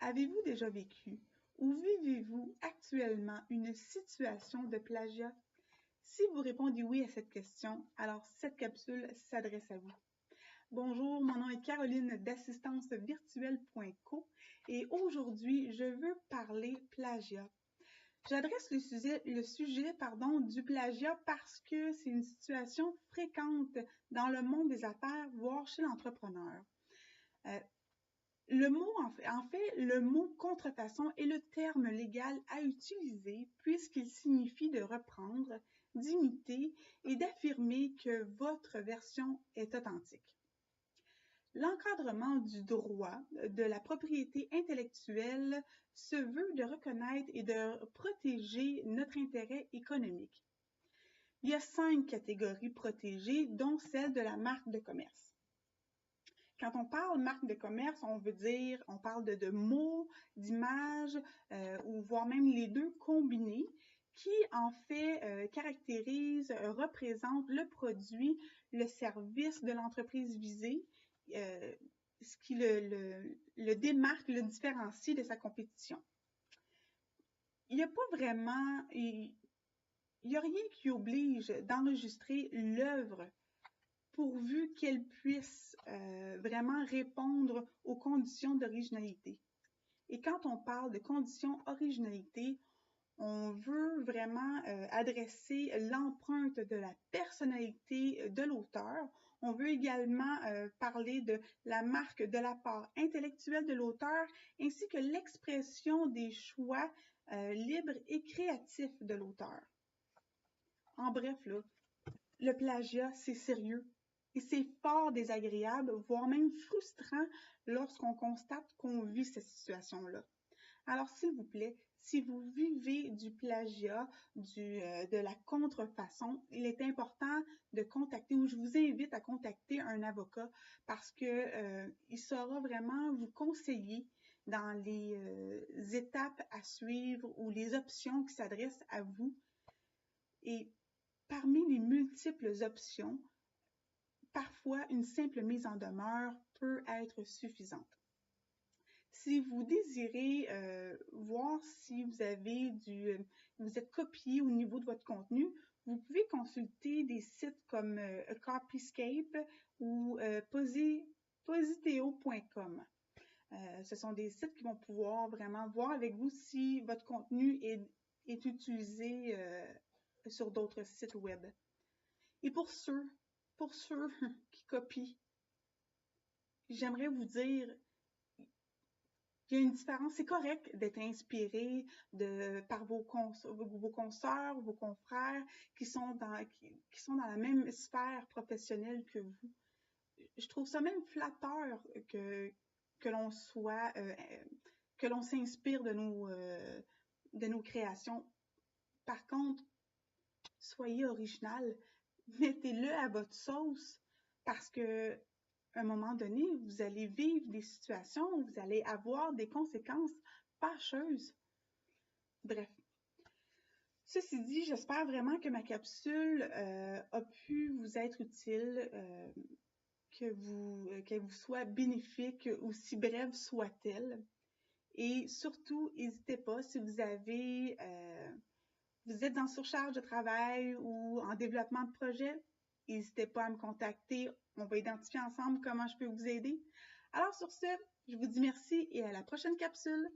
Avez-vous déjà vécu ou vivez-vous actuellement une situation de plagiat? Si vous répondez oui à cette question, alors cette capsule s'adresse à vous. Bonjour, mon nom est Caroline d'assistancevirtuelle.co et aujourd'hui, je veux parler plagiat. J'adresse le sujet du plagiat parce que c'est une situation fréquente dans le monde des affaires, voire chez l'entrepreneur. Le mot contrefaçon est le terme légal à utiliser puisqu'il signifie de reprendre, d'imiter et d'affirmer que votre version est authentique. L'encadrement du droit de la propriété intellectuelle se veut de reconnaître et de protéger notre intérêt économique. Il y a 5 catégories protégées, dont celle de la marque de commerce. Quand on parle marque de commerce, on parle de mots, d'images, ou voire même les deux combinés, qui en fait caractérisent, représentent le produit, le service de l'entreprise visée, ce qui le démarque, le différencie de sa compétition. Il n'y a pas vraiment, il n'y a rien qui oblige d'enregistrer l'œuvre pourvu qu'elle puisse vraiment répondre aux conditions d'originalité. Et quand on parle de conditions originalité, on veut vraiment adresser l'empreinte de la personnalité de l'auteur. On veut également parler de la marque de la part intellectuelle de l'auteur, ainsi que l'expression des choix libres et créatifs de l'auteur. En bref, là, le plagiat, c'est sérieux. Et c'est fort désagréable, voire même frustrant lorsqu'on constate qu'on vit cette situation-là. Alors, s'il vous plaît, si vous vivez du plagiat, de la contrefaçon, il est important de contacter, ou je vous invite à contacter un avocat parce que il saura vraiment vous conseiller dans les étapes à suivre ou les options qui s'adressent à vous. Et parmi les multiples options, parfois une simple mise en demeure peut être suffisante. Si vous désirez voir si vous êtes copié au niveau de votre contenu, vous pouvez consulter des sites comme Copyscape ou Positeo.com. Ce sont des sites qui vont pouvoir vraiment voir avec vous si votre contenu est utilisé sur d'autres sites web. Et pour ceux qui copient, j'aimerais vous dire qu'il y a une différence. C'est correct d'être inspiré par vos consoeurs, vos confrères qui sont dans la même sphère professionnelle que vous. Je trouve ça même flatteur que l'on s'inspire de nos créations. Par contre, soyez original, mettez-le à votre sauce parce que à un moment donné, vous allez vivre des situations où vous allez avoir des conséquences fâcheuses. Bref. Ceci dit, j'espère vraiment que ma capsule a pu vous être utile, qu'elle vous soit bénéfique, aussi brève soit-elle. Et surtout, n'hésitez pas, si vous êtes en surcharge de travail ou en développement de projet, n'hésitez pas à me contacter. On va identifier ensemble comment je peux vous aider. Alors sur ce, je vous dis merci et à la prochaine capsule.